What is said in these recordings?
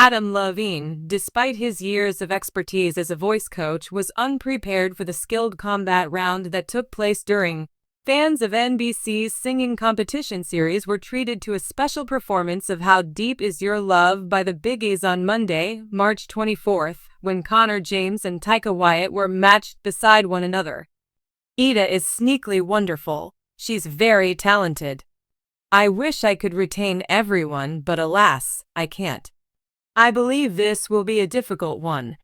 Adam Levine, despite his years of expertise as a voice coach, was unprepared for the skilled combat round that took place during. Fans of NBC's singing competition series were treated to a special performance of How Deep Is Your Love by the Biggies on Monday, March 24th, when Connor James and Taika Wyatt were matched beside one another. "Ida is sneakily wonderful. She's very talented. I wish I could retain everyone, but alas, I can't. I believe this will be a difficult one,"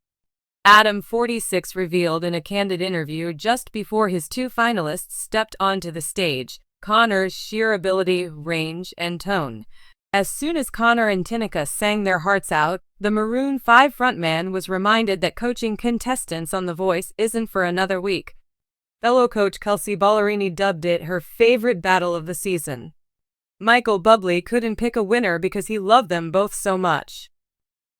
Adam 46 revealed in a candid interview just before his two finalists stepped onto the stage. Connor's sheer ability, range, and tone. As soon as Connor and Tanika sang their hearts out, the Maroon 5 frontman was reminded that coaching contestants on The Voice isn't for another week. Fellow coach Kelsey Ballerini dubbed it her favorite battle of the season. Michael Bublé couldn't pick a winner because he loved them both so much.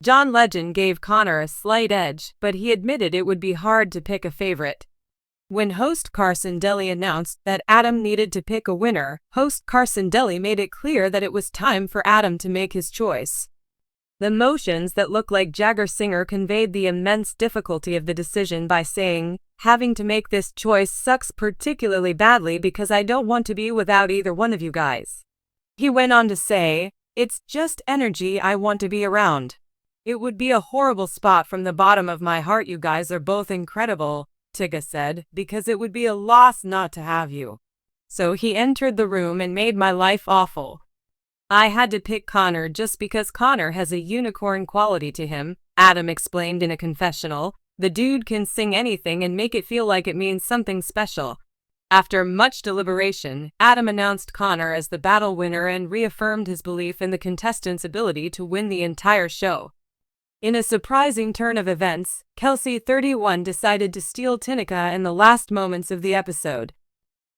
John Legend gave Connor a slight edge, but he admitted it would be hard to pick a favorite. When host Carson Daly announced that Adam needed to pick a winner, host Carson Daly made it clear that it was time for Adam to make his choice. The motions that looked like Jagger Singer conveyed the immense difficulty of the decision by saying, "Having to make this choice sucks particularly badly because I don't want to be without either one of you guys." He went on to say, "It's just energy I want to be around. It would be a horrible spot from the bottom of my heart. You guys are both incredible," Taika said, "because it would be a loss not to have you. So he entered the room and made my life awful. I had to pick Connor just because Connor has a unicorn quality to him," Adam explained in a confessional. "The dude can sing anything and make it feel like it means something special." After much deliberation, Adam announced Connor as the battle winner and reaffirmed his belief in the contestants' ability to win the entire show. In a surprising turn of events, Kelsey 31 decided to steal Tanika in the last moments of the episode.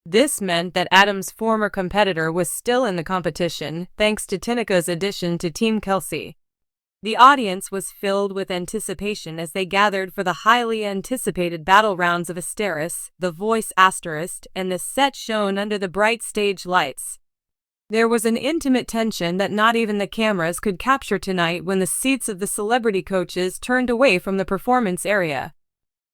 This meant that Adam's former competitor was still in the competition, thanks to Tanika's addition to Team Kelsey. The audience was filled with anticipation as they gathered for the highly anticipated battle rounds of Asteris, The Voice Asterisk, and the set shown under the bright stage lights. There was an intimate tension that not even the cameras could capture tonight when the seats of the celebrity coaches turned away from the performance area.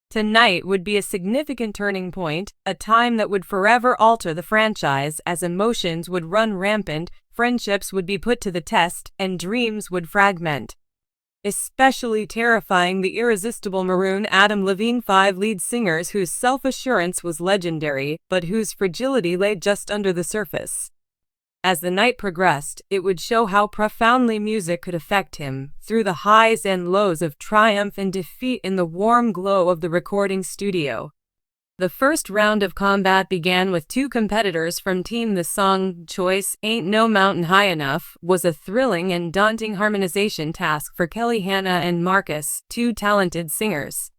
Tonight would be a significant turning point, a time that would forever alter the franchise as emotions would run rampant, friendships would be put to the test, and dreams would fragment. Especially terrifying the irresistible Maroon Adam Levine 5 lead singers whose self-assurance was legendary, but whose fragility lay just under the surface. As the night progressed, it would show how profoundly music could affect him, through the highs and lows of triumph and defeat in the warm glow of the recording studio. The first round of combat began with two competitors from Team. The song choice, "Ain't No Mountain High Enough," was a thrilling and daunting harmonization task for Kelly Hanna and Marcus, two talented singers.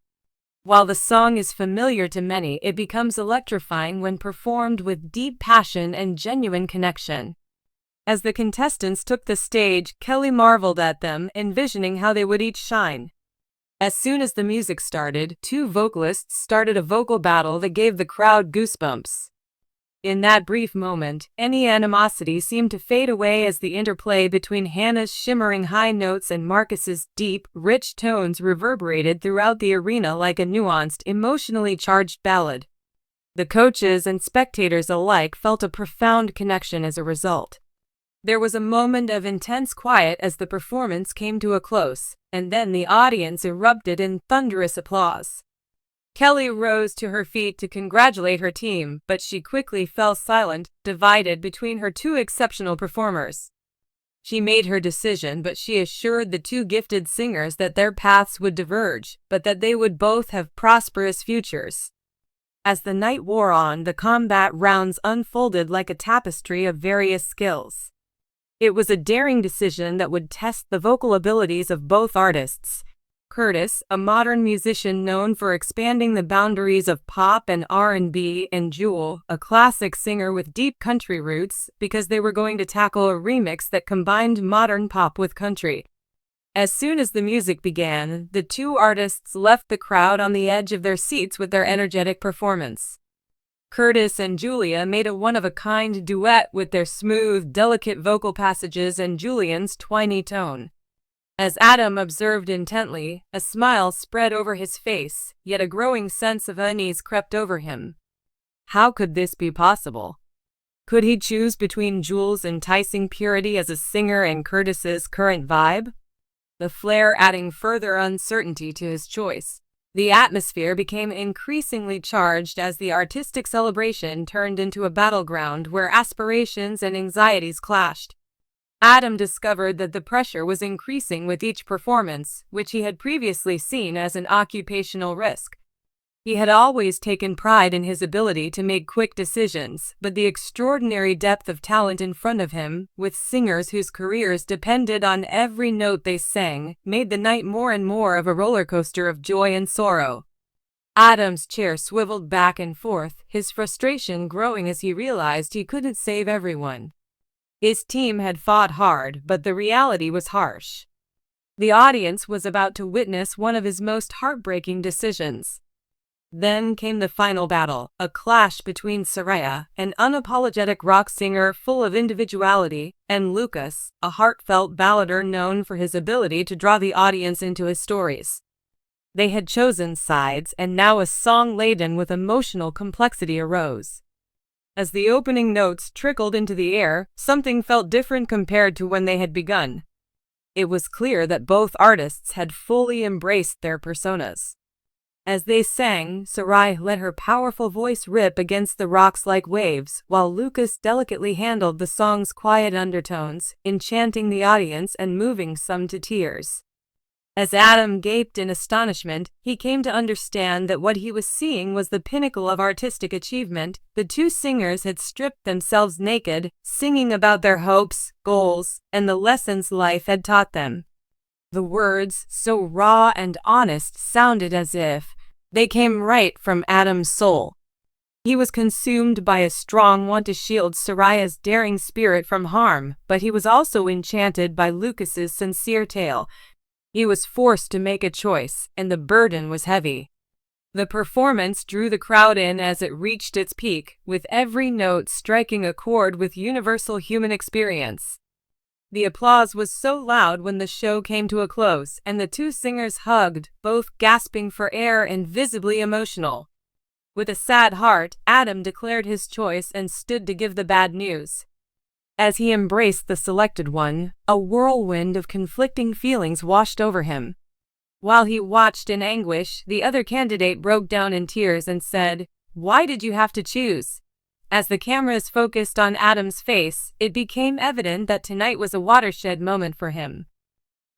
While the song is familiar to many, it becomes electrifying when performed with deep passion and genuine connection. As the contestants took the stage, Kelly marveled at them, envisioning how they would each shine. As soon as the music started, two vocalists started a vocal battle that gave the crowd goosebumps. In that brief moment, any animosity seemed to fade away as the interplay between Hannah's shimmering high notes and Marcus's deep, rich tones reverberated throughout the arena like a nuanced, emotionally charged ballad. The coaches and spectators alike felt a profound connection as a result. There was a moment of intense quiet as the performance came to a close, and then the audience erupted in thunderous applause. Kelly rose to her feet to congratulate her team, but she quickly fell silent, divided between her two exceptional performers. She made her decision, but she assured the two gifted singers that their paths would diverge, but that they would both have prosperous futures. As the night wore on, the combat rounds unfolded like a tapestry of various skills. It was a daring decision that would test the vocal abilities of both artists. Curtis, a modern musician known for expanding the boundaries of pop and R&B, and Jewel, a classic singer with deep country roots, because they were going to tackle a remix that combined modern pop with country. As soon as the music began, the two artists left the crowd on the edge of their seats with their energetic performance. Curtis and Julia made a one-of-a-kind duet with their smooth, delicate vocal passages and Julian's twiny tone. As Adam observed intently, a smile spread over his face, yet a growing sense of unease crept over him. How could this be possible? Could he choose between Jules' enticing purity as a singer and Curtis's current vibe? The flair adding further uncertainty to his choice. The atmosphere became increasingly charged as the artistic celebration turned into a battleground where aspirations and anxieties clashed. Adam discovered that the pressure was increasing with each performance, which he had previously seen as an occupational risk. He had always taken pride in his ability to make quick decisions, but the extraordinary depth of talent in front of him, with singers whose careers depended on every note they sang, made the night more and more of a roller coaster of joy and sorrow. Adam's chair swiveled back and forth, his frustration growing as he realized he couldn't save everyone. His team had fought hard, but the reality was harsh. The audience was about to witness one of his most heartbreaking decisions. Then came the final battle, a clash between Soraya, an unapologetic rock singer full of individuality, and Lucas, a heartfelt ballader known for his ability to draw the audience into his stories. They had chosen sides, and now a song laden with emotional complexity arose. As the opening notes trickled into the air, something felt different compared to when they had begun. It was clear that both artists had fully embraced their personas. As they sang, Soraya let her powerful voice rip against the rocks like waves, while Lucas delicately handled the song's quiet undertones, enchanting the audience and moving some to tears. As Adam gaped in astonishment, he came to understand that what he was seeing was the pinnacle of artistic achievement. The two singers had stripped themselves naked, singing about their hopes, goals, and the lessons life had taught them. The words, so raw and honest, sounded as if they came right from Adam's soul. He was consumed by a strong want to shield Soraya's daring spirit from harm, but he was also enchanted by Lucas's sincere tale. He was forced to make a choice, and the burden was heavy. The performance drew the crowd in as it reached its peak, with every note striking a chord with universal human experience. The applause was so loud when the show came to a close, and the two singers hugged, both gasping for air and visibly emotional. With a sad heart, Adam declared his choice and stood to give the bad news. As he embraced the selected one, a whirlwind of conflicting feelings washed over him. While he watched in anguish, the other candidate broke down in tears and said, "Why did you have to choose?" As the cameras focused on Adam's face, it became evident that tonight was a watershed moment for him.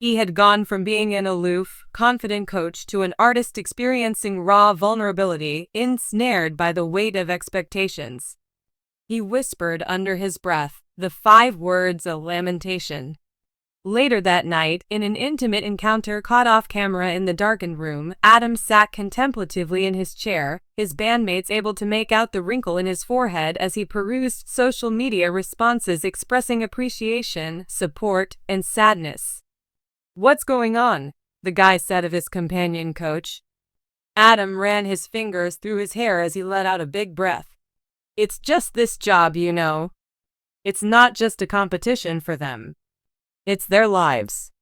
He had gone from being an aloof, confident coach to an artist experiencing raw vulnerability, ensnared by the weight of expectations. He whispered under his breath, the 5 words a lamentation. Later that night, in an intimate encounter caught off camera in the darkened room, Adam sat contemplatively in his chair, his bandmates able to make out the wrinkle in his forehead as he perused social media responses expressing appreciation, support, and sadness. "What's going on?" the guy said of his companion coach. Adam ran his fingers through his hair as he let out a big breath. "It's just this job, you know. It's not just a competition for them. It's their lives.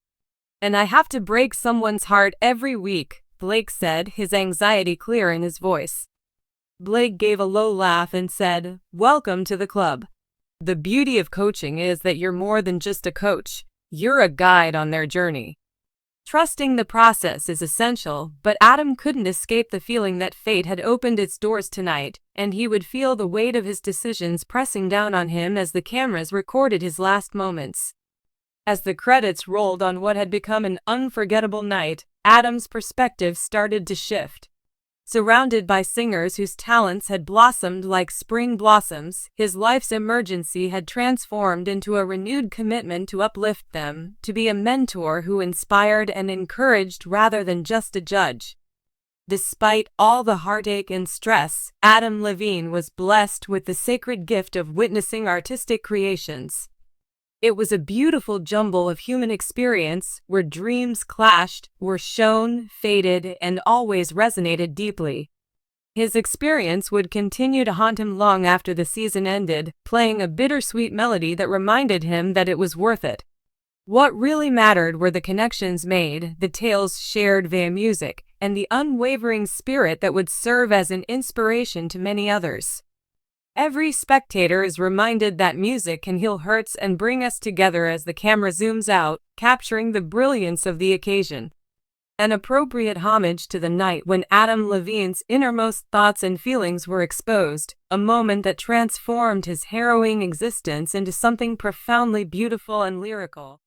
And I have to break someone's heart every week," Blake said, his anxiety clear in his voice. Blake gave a low laugh and said, "Welcome to the club. The beauty of coaching is that you're more than just a coach. You're a guide on their journey." Trusting the process is essential, but Adam couldn't escape the feeling that fate had opened its doors tonight, and he would feel the weight of his decisions pressing down on him as the cameras recorded his last moments. As the credits rolled on what had become an unforgettable night, Adam's perspective started to shift. Surrounded by singers whose talents had blossomed like spring blossoms, his life's emergency had transformed into a renewed commitment to uplift them, to be a mentor who inspired and encouraged rather than just a judge. Despite all the heartache and stress, Adam Levine was blessed with the sacred gift of witnessing artistic creations. It was a beautiful jumble of human experience where dreams clashed, were shown, faded, and always resonated deeply. His experience would continue to haunt him long after the season ended, playing a bittersweet melody that reminded him that it was worth it. What really mattered were the connections made, the tales shared via music, and the unwavering spirit that would serve as an inspiration to many others. Every spectator is reminded that music can heal hurts and bring us together as the camera zooms out, capturing the brilliance of the occasion. An appropriate homage to the night when Adam Levine's innermost thoughts and feelings were exposed, a moment that transformed his harrowing existence into something profoundly beautiful and lyrical.